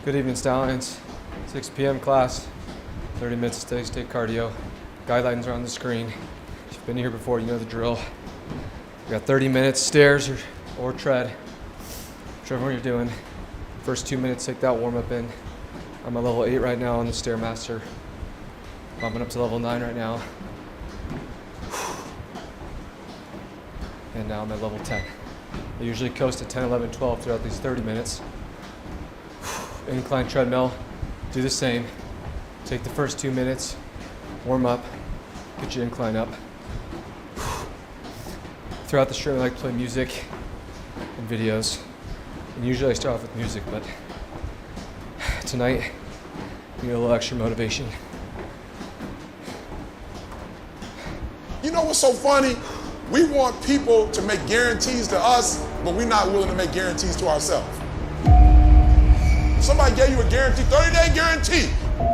Good evening, Stallions. 6 p.m. class, 30 minutes of steady state cardio. Guidelines are on the screen. If you've been here before, you know the drill. We got 30 minutes, stairs or tread, whichever one you're doing. First 2 minutes, take that warm up in. I'm at level 8 right now on the StairMaster. Bumping up to level 9 right now. And now I'm at level 10. I usually coast at 10, 11, 12 throughout these 30 minutes. Incline treadmill, do the same. Take the first 2 minutes, warm up, get your incline up. Throughout the stream, I like to play music and videos. And usually I start off with music, but tonight, we need a little extra motivation. You know what's so funny? We want people to make guarantees to us, but we're not willing to make guarantees to ourselves. Somebody gave you a guarantee, 30-day guarantee.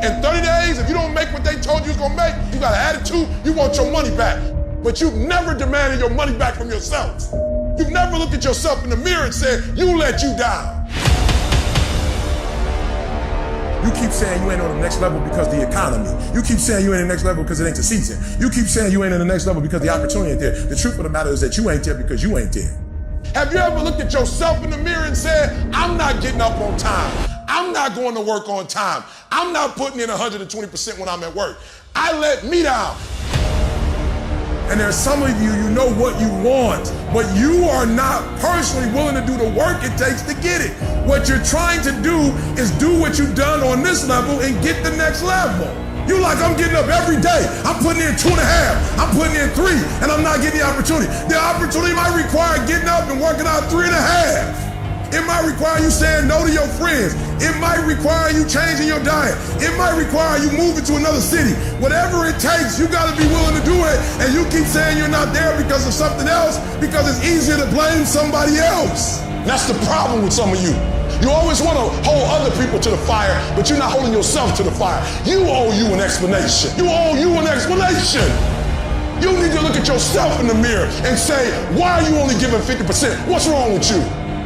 In 30 days, if you don't make what they told you was gonna make, you got an attitude, you want your money back. But you've never demanded your money back from yourself. You've never looked at yourself in the mirror and said, you let you down. You keep saying you ain't on the next level because of the economy. You keep saying you ain't in the next level because it ain't the season. You keep saying you ain't in the next level because the opportunity ain't there. The truth of the matter is that you ain't there because you ain't there. Have you ever looked at yourself in the mirror and said, I'm not getting up on time. I'm not going to work on time. I'm not putting in 120% when I'm at work. I let me down. And there's some of you, you know what you want, but you are not personally willing to do the work it takes to get it. What you're trying to do is do what you've done on this level and get the next level. You like, I'm getting up every day. I'm putting in 2.5. I'm putting in 3, and I'm not getting the opportunity. The opportunity might require getting up and working out 3.5. It might require you saying no to your friends. It might require you changing your diet. It might require you moving to another city. Whatever it takes, you gotta be willing to do it. And you keep saying you're not there because of something else, because it's easier to blame somebody else. That's the problem with some of you. You always want to hold other people to the fire, but you're not holding yourself to the fire. You owe you an explanation. You owe you an explanation. You need to look at yourself in the mirror and say, why are you only giving 50%? What's wrong with you?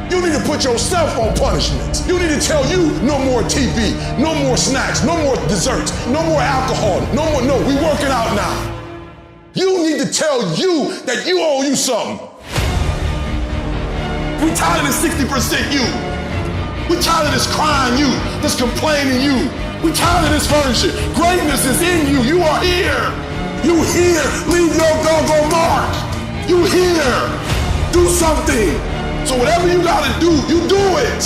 You need to put yourself on punishment. You need to tell you no more TV, no more snacks, no more desserts, no more alcohol, no, we working out now. You need to tell you that you owe you something. We tired of this 60% you. We tired of this crying you, this complaining you. We tired of this version. Greatness is in you. You are here. You here. Leave your doggone mark. You here. Do something. So whatever you gotta do, you do it.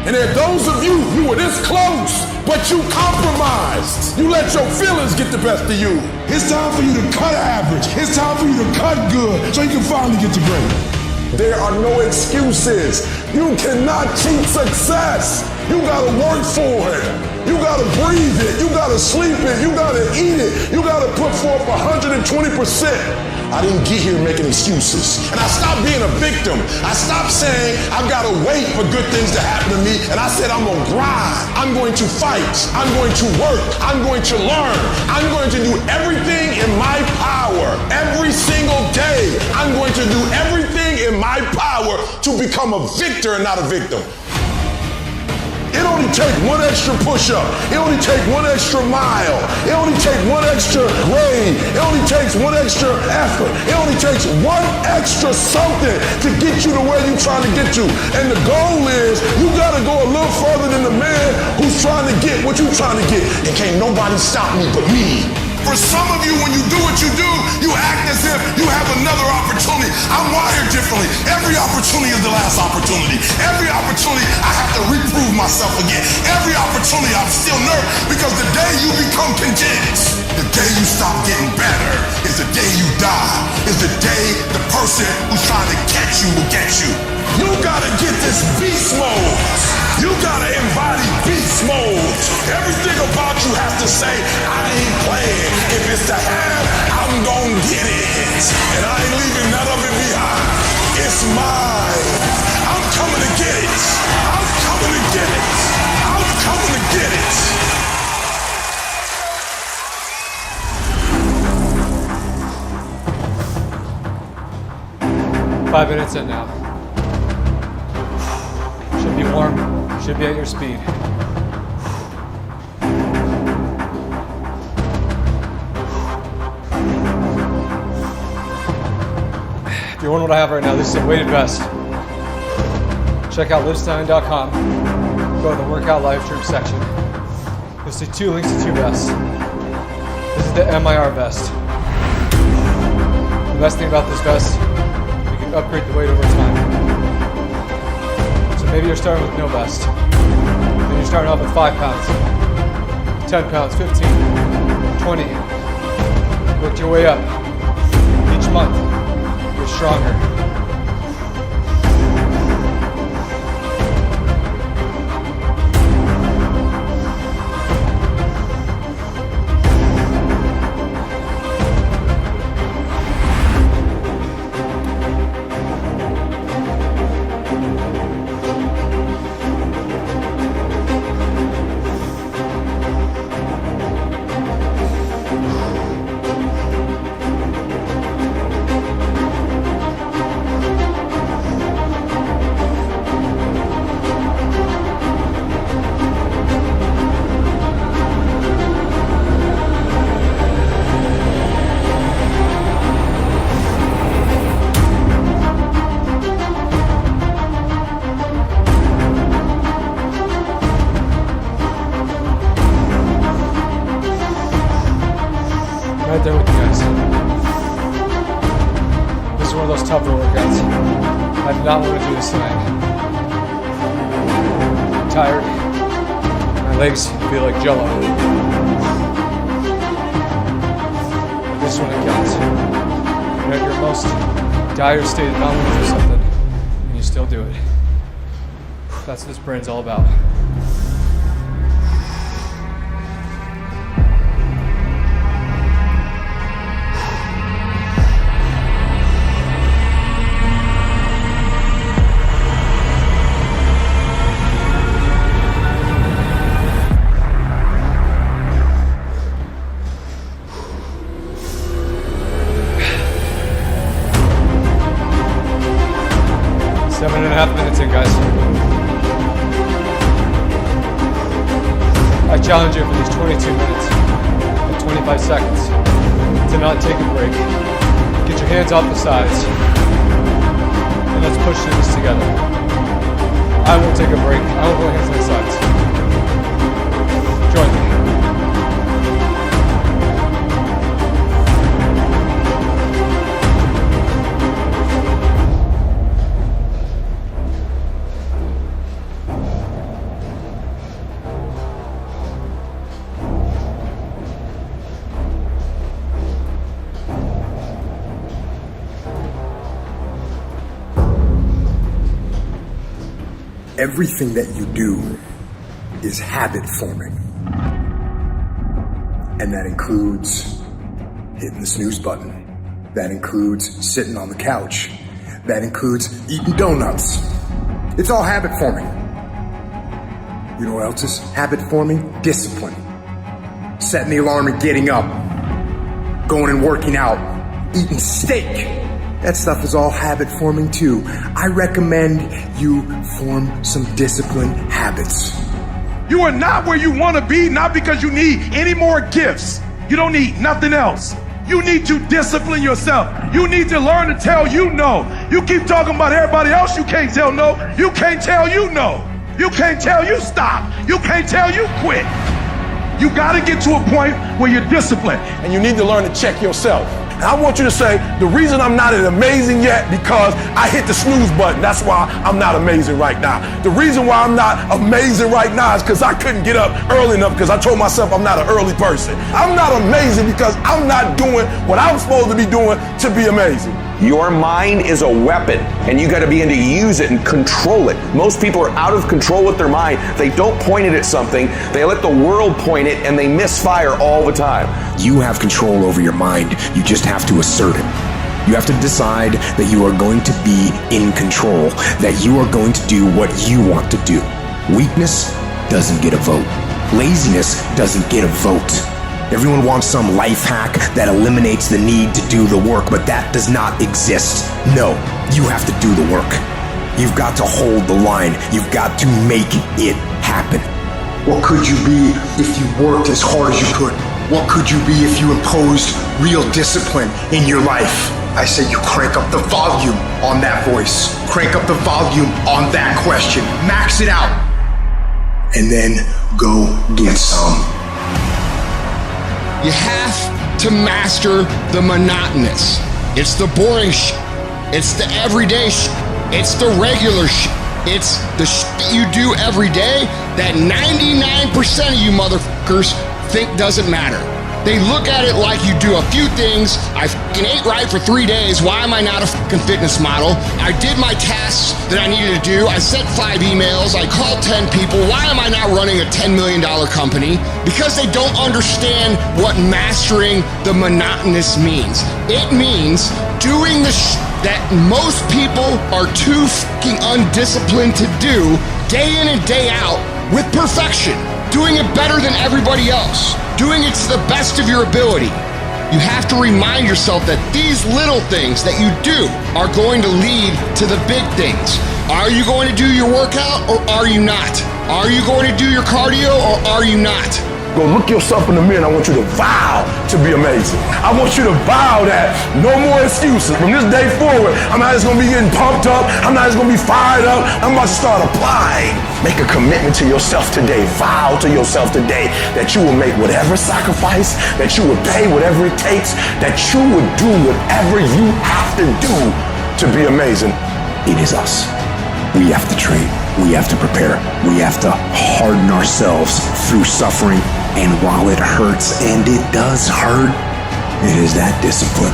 And there are those of you, you were this close, but you compromised. You let your feelings get the best of you. It's time for you to cut average. It's time for you to cut good so you can finally get to great. There are no excuses. You cannot cheat success. You gotta work for it. You gotta breathe it. You gotta sleep it. You gotta eat it. You gotta put forth 120%. I didn't get here making excuses. And I stopped being a victim. I stopped saying I've got to wait for good things to happen to me. And I said I'm going to grind. I'm going to fight. I'm going to work. I'm going to learn. I'm going to do everything in my power. Every single day, I'm going to do everything in my power to become a victor and not a victim. It only takes one extra push-up. It only takes one extra mile. It only takes one extra grade. It only takes one extra effort. It only takes one extra something to get you to where you're trying to get to. And the goal is you gotta go a little further than the man who's trying to get what you're trying to get. And can't nobody stop me but me. For some of you, when you do what you do, you act as if you have another opportunity. I'm wired differently. Every opportunity is the last opportunity. Every opportunity, I have to reprove myself again. Every opportunity, I'm still nervous because the day you become content, the day you stop getting better, is the day you die, is the day the person who's trying to catch you will get you. You gotta get this beast mode. You gotta embody beast mode. Everything about you has to say, I ain't playing. If it's to have, I'm gonna get it. And I ain't leaving none of it behind. It's mine. I'm coming to get it. I'm coming to get it. I'm coming to get it. 5 minutes in now. Should be warm, should be at your speed. you're wondering what I have right now, this is a weighted vest. Check out LivStallion.com. Go to the workout live stream section. You'll see 2 links to 2 vests. This is the MIR vest. The best thing about this vest, you can upgrade the weight over time. So maybe you're starting with no vest. Then you're starting off with 5 pounds, 10 pounds, 15, 20. Work your way up. Each month, you're stronger. Right there with you guys. This is one of those tougher workouts. I did not want to do this tonight. I'm tired. My legs feel like jello. This is when it counts. You're at your most dire state of not wanting to do something, and you still do it. That's what this brain's all about. Seven and a half minutes in, guys. I challenge you for these 22 minutes and 25 seconds to not take a break. Get your hands off the sides. And let's push through this together. I won't take a break. I won't put my hands on the sides. Join me. Everything that you do is habit forming. And that includes hitting the snooze button. That includes sitting on the couch. That includes eating donuts. It's all habit forming. You know what else is habit forming? Discipline. Setting the alarm and getting up. Going and working out. Eating steak. That stuff is all habit forming too. I recommend you form some disciplined habits. You are not where you want to be, not because you need any more gifts. You don't need nothing else. You need to discipline yourself. You need to learn to tell you no. You keep talking about everybody else you can't tell no. You can't tell you no. You can't tell you stop. You can't tell you quit. You got to get to a point where you're disciplined, and you need to learn to check yourself. And I want you to say, the reason I'm not amazing yet, because I hit the snooze button. That's why I'm not amazing right now. The reason why I'm not amazing right now is because I couldn't get up early enough, because I told myself I'm not an early person. I'm not amazing because I'm not doing what I'm supposed to be doing to be amazing. Your mind is a weapon, and you got to begin to use it and control it. Most people are out of control with their mind. They don't point it at something. They let the world point it, and they misfire all the time. You have control over your mind. You just have to assert it. You have to decide that you are going to be in control, that you are going to do what you want to do. Weakness doesn't get a vote. Laziness doesn't get a vote. Everyone wants some life hack that eliminates the need to do the work, but that does not exist. No, you have to do the work. You've got to hold the line. You've got to make it happen. What could you be if you worked as hard as you could? What could you be if you imposed real discipline in your life? I said you crank up the volume on that voice. Crank up the volume on that question. Max it out. And then go get some. You have to master the monotonous. It's the boring shit. It's the everyday shit. It's the regular shit. It's the shit you do every day that 99% of you motherfuckers think doesn't matter. They look at it like you do a few things. I fucking ate right for 3 days. Why am I not a fucking fitness model? I did my tasks that I needed to do. I sent 5 emails. I called 10 people. Why am I not running a $10 million company? Because they don't understand what mastering the monotonous means. It means doing the shit that most people are too fucking undisciplined to do day in and day out with perfection. Doing it better than everybody else. Doing it to the best of your ability. You have to remind yourself that these little things that you do are going to lead to the big things. Are you going to do your workout or are you not? Are you going to do your cardio or are you not? Go look yourself in the mirror and I want you to vow to be amazing. I want you to vow that no more excuses. From this day forward, I'm not just gonna be getting pumped up. I'm not just gonna be fired up. I'm about to start applying. Make a commitment to yourself today. Vow to yourself today that you will make whatever sacrifice, that you would pay whatever it takes, that you would do whatever you have to do to be amazing. It is us. We have to train. We have to prepare. We have to harden ourselves through suffering. And while it hurts, and it does hurt, it is that discipline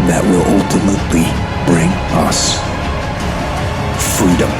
that will ultimately bring us freedom.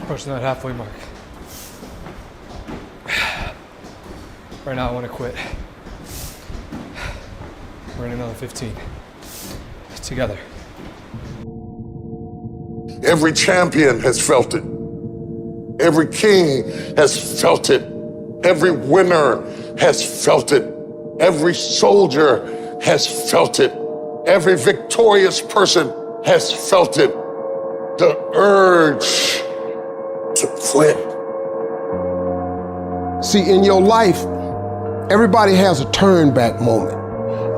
Approaching that halfway mark. Right now I want to quit. We're in another 15. Together. Every champion has felt it. Every king has felt it. Every winner has felt it. Every soldier has felt it. Every victorious person has felt it. The urge to quit. See, in your life, everybody has a turn back moment.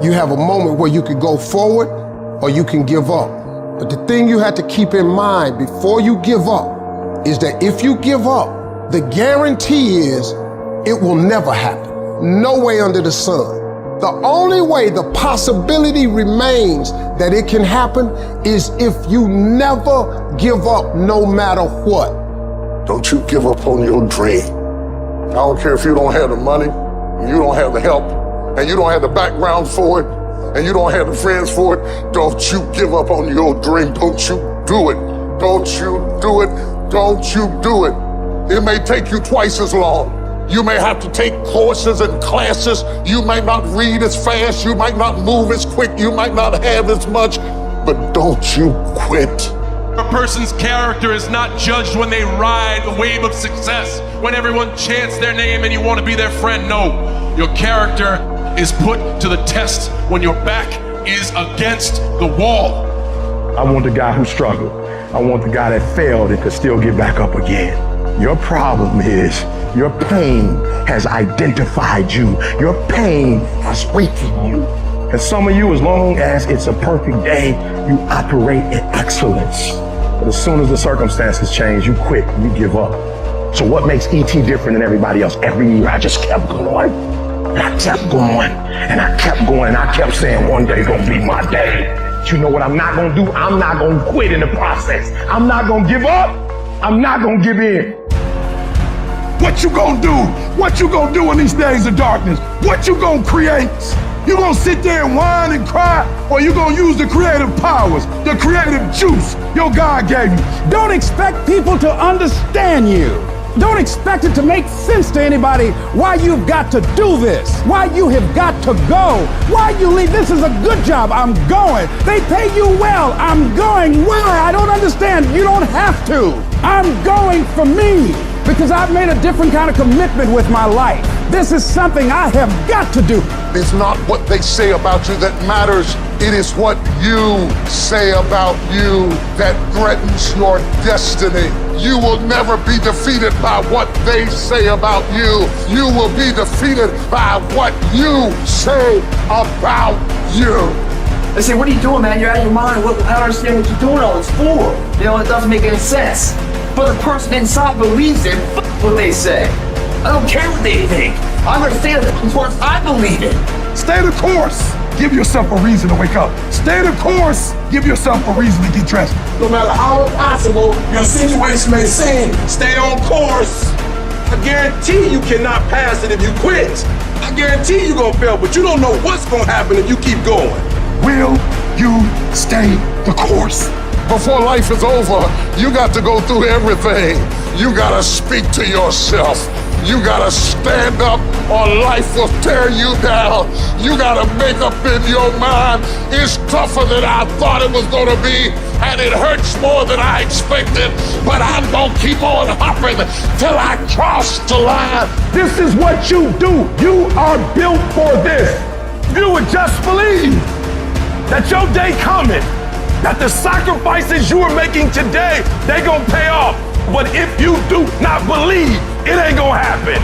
You have a moment where you could go forward or you can give up. But the thing you have to keep in mind before you give up is that if you give up, The guarantee is it will never happen. No way under the sun. The only way the possibility remains that it can happen is if you never give up no matter what. Don't you give up on your dream. I don't care if you don't have the money, and you don't have the help, and you don't have the background for it, and you don't have the friends for it. Don't you give up on your dream. Don't you do it. Don't you do it. Don't you do it. It may take you twice as long. You may have to take courses and classes. You might not read as fast. You might not move as quick. You might not have as much, but don't you quit. A person's character is not judged when they ride the wave of success, when everyone chants their name and you want to be their friend. No, your character is put to the test when your back is against the wall. I want the guy who struggled. I want the guy that failed and could still get back up again. Your problem is your pain has identified you. Your pain has weighted you. And some of you, as long as it's a perfect day, you operate in excellence. But as soon as the circumstances change, you quit, you give up. So what makes ET different than everybody else? Every year I just kept going. And I kept going. And I kept going. And I kept saying one day's gonna be my day. But you know what I'm not gonna do? I'm not gonna quit in the process. I'm not gonna give up. I'm not gonna give in. What you gonna do? What you gonna do in these days of darkness? What you gonna create? You gonna sit there and whine and cry, or you gonna use the creative powers, the creative juice your God gave you? Don't expect people to understand you. Don't expect it to make sense to anybody why you've got to do this, why you have got to go, why you leave. This is a good job. I'm going. They pay you well. I'm going. Why? I don't understand. You don't have to. I'm going for me because I've made a different kind of commitment with my life. This is something I have got to do. It's not what they say about you that matters. It is what you say about you that threatens your destiny. You will never be defeated by what they say about you. You will be defeated by what you say about you. They say, what are you doing, man? You're out of your mind. I don't understand what you're doing all this for. You know, it doesn't make any sense. But the person inside believes it. F what they say. I don't care what they think. I understand it. Of course, I believe it. Stay the course. Give yourself a reason to wake up. Stay the course. Give yourself a reason to get dressed. No matter how impossible your situation may seem, stay on course. I guarantee you cannot pass it if you quit. I guarantee you're gonna fail, but you don't know what's gonna happen if you keep going. Will you stay the course? Before life is over, you got to go through everything. You gotta speak to yourself. You gotta stand up or life will tear you down. You gotta make up in your mind, it's tougher than I thought it was gonna be, and it hurts more than I expected, but I'm gonna keep on hopping till I cross the line. This is what you do. You are built for this. You would just believe that your day coming, that the sacrifices you are making today, they gonna pay off. But if you do not believe, it ain't gonna happen.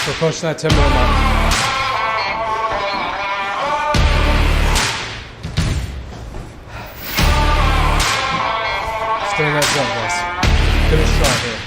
We're pushing that 10-minute mark. Stay in that zone, guys. Finish strong here.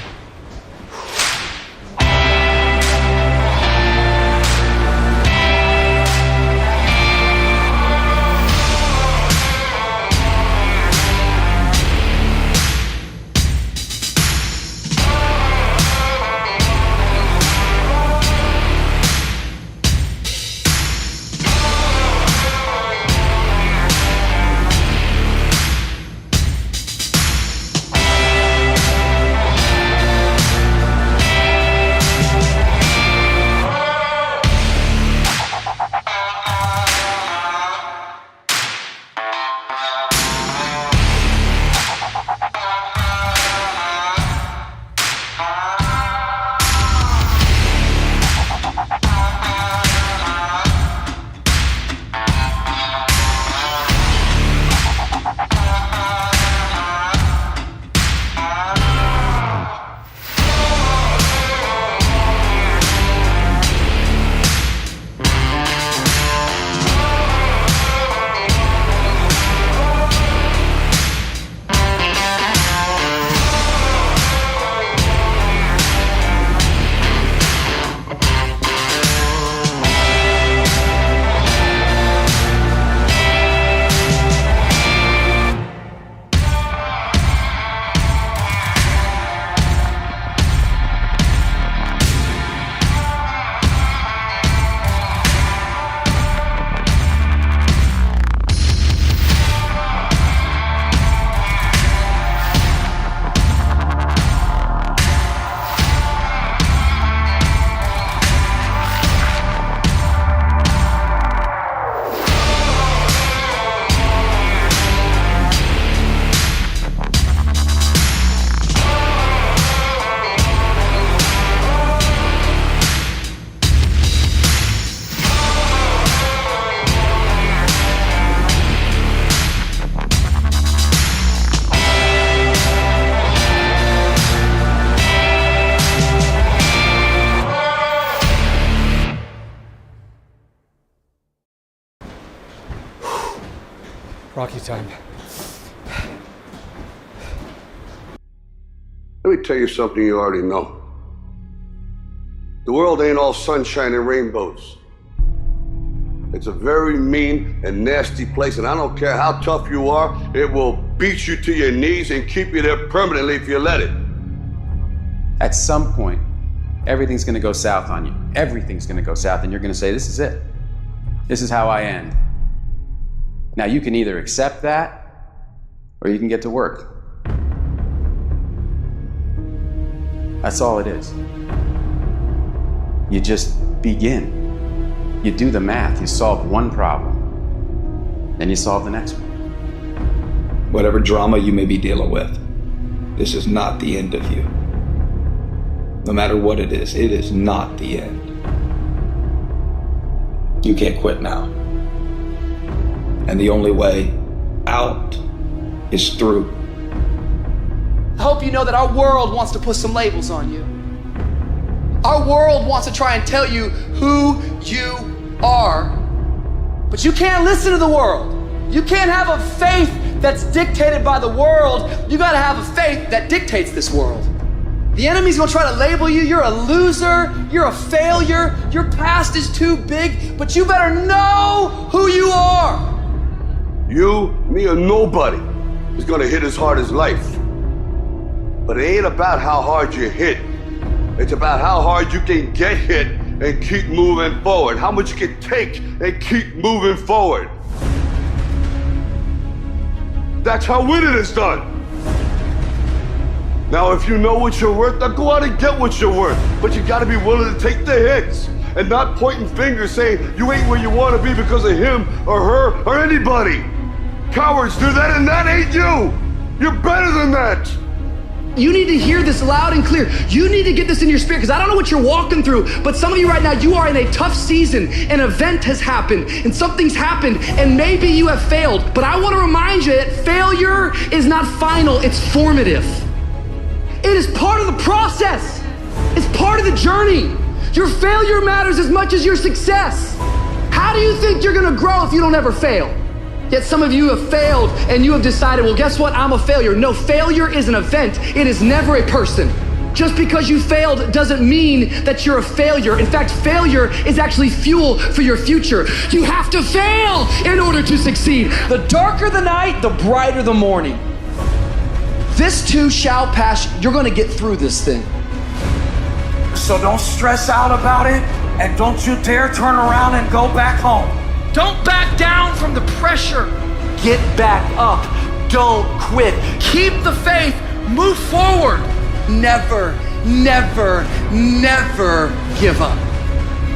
Rocky time. Let me tell you something you already know. The world ain't all sunshine and rainbows. It's a very mean and nasty place, and I don't care how tough you are, it will beat you to your knees and keep you there permanently if you let it. At some point, everything's gonna go south on you. Everything's gonna go south, and you're gonna say, this is it. This is how I end. Now, you can either accept that, or you can get to work. That's all it is. You just begin. You do the math, you solve one problem, then you solve the next one. Whatever drama you may be dealing with, this is not the end of you. No matter what it is not the end. You can't quit now. And the only way out is through. I hope you know that our world wants to put some labels on you. Our world wants to try and tell you who you are. But you can't listen to the world. You can't have a faith that's dictated by the world. You gotta have a faith that dictates this world. The enemy's gonna try to label you. You're a loser. You're a failure. Your past is too big. But you better know who you are. You, me, or nobody is gonna hit as hard as life. But it ain't about how hard you hit. It's about how hard you can get hit and keep moving forward. How much you can take and keep moving forward. That's how winning is done. Now, if you know what you're worth, now go out and get what you're worth. But you gotta be willing to take the hits and not pointing fingers saying you ain't where you wanna be because of him or her or anybody. Cowards do that, and that ain't you. You're better than that. You need to hear this loud and clear. You need to get this in your spirit, because I don't know what you're walking through, but some of you right now, you are in a tough season. An event has happened, and something's happened, and maybe you have failed. But I want to remind you that failure is not final, it's formative. It is part of the process. It's part of the journey. Your failure matters as much as your success. How do you think you're gonna grow if you don't ever fail? Yet some of you have failed and you have decided, well, guess what? I'm a failure. No, failure is an event. It is never a person. Just because you failed doesn't mean that you're a failure. In fact, failure is actually fuel for your future. You have to fail in order to succeed. The darker the night, the brighter the morning. This too shall pass. You're gonna get through this thing. So don't stress out about it, and don't you dare turn around and go back home. Don't back down from the pressure. Get back up. Don't quit. Keep the faith. Move forward. Never, never, never give up.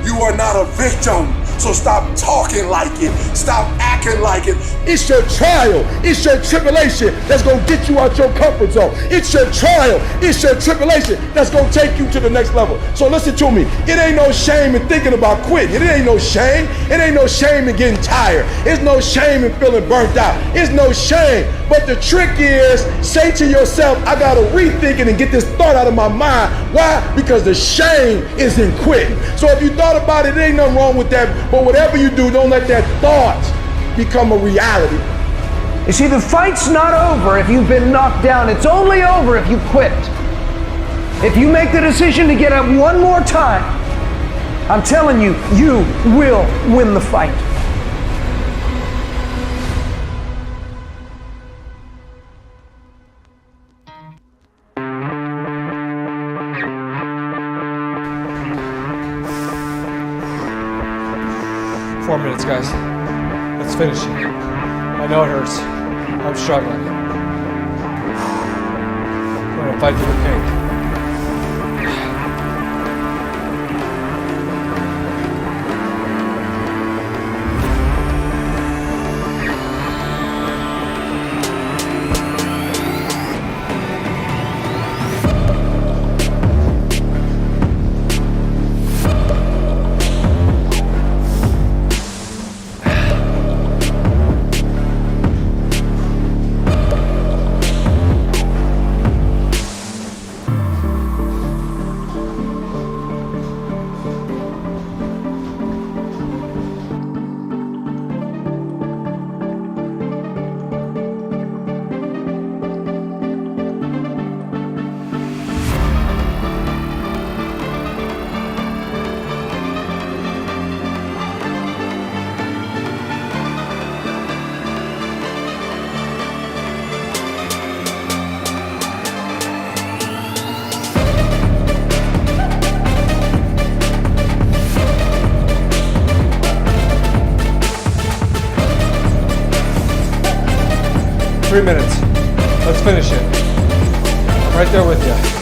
You are not a victim, so stop talking like it. Stop acting like it. It's your trial, it's your tribulation that's gonna get you out your comfort zone. It's your trial, it's your tribulation that's gonna take you to the next level. So listen to me, it ain't no shame in thinking about quitting. It ain't no shame. It ain't no shame in getting tired. It's no shame in feeling burnt out. It's no shame. But the trick is, say to yourself, I gotta rethink it and get this thought out of my mind. Why? Because the shame is in quitting. So if you thought about it, there ain't nothing wrong with that. But whatever you do, don't let that thought become a reality. You see, the fight's not over if you've been knocked down. It's only over if you quit. If you make the decision to get up one more time, I'm telling you, you will win the fight. Four minutes, guys. Let's finish it. I know it hurts. I'm struggling. We're gonna fight through the pain. 3 minutes. Let's finish it. I'm right there with you.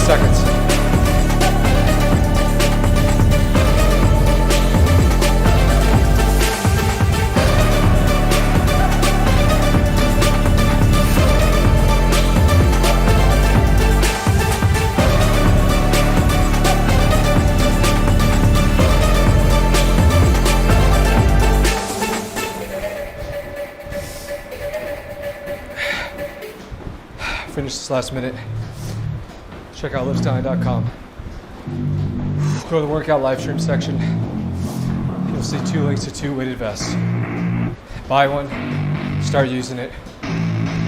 Seconds. Finish this last minute. Check out LivStallion.com. Go to the workout live stream section. You'll see 2 links to 2 weighted vests. Buy one, start using it.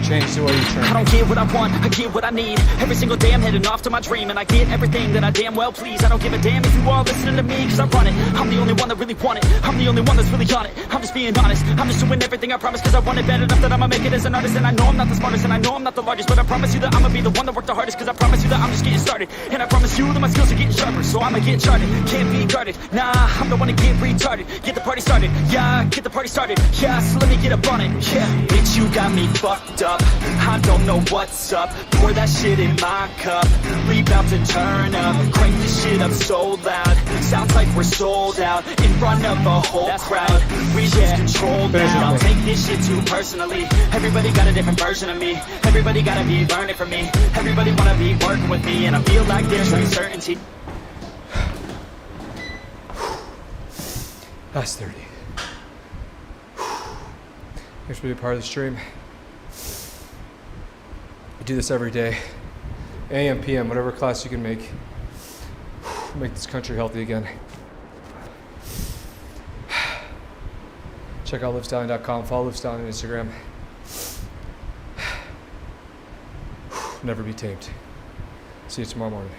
Change the way you train. I don't get what I want, I get what I need. Every single day I'm heading off to my dream, and I get everything that I damn well please. I don't give a damn if you all listening to me, cause I run it. I'm the only one that really want it. I'm the only one that's really on it. I'm just being honest. I'm just doing everything I promise, cause I want it bad enough that I'ma make it as an artist. And I know I'm not the smartest, and I know I'm not the largest, but I promise you that I'ma be the one that worked the hardest, cause I promise you that I'm just getting started. And I promise you that my skills are getting sharper, so I'ma get charted. Can't be guarded, nah, I'm the one to get retarded. Get the party started, yeah, get the party started. Yeah, so let me get up on it, yeah. Bitch, you got me fucked up, I don't know what's up. Pour that shit in my cup, we about to turn up. Crank this shit up so loud, sounds like we're sold out. In front of a whole crowd, we lose control now. I'll take this shit too personally. Everybody got a different version of me. Everybody gotta be learning from me. Everybody wanna be working with me, and I feel like there's uncertainty. That's 30. Thanks for being a part of the stream. I do this every day. AM, PM, whatever class you can make. Make this country healthy again. Check out LivStallion.com. Follow LivStallion on Instagram. Never be tamed. See you tomorrow morning.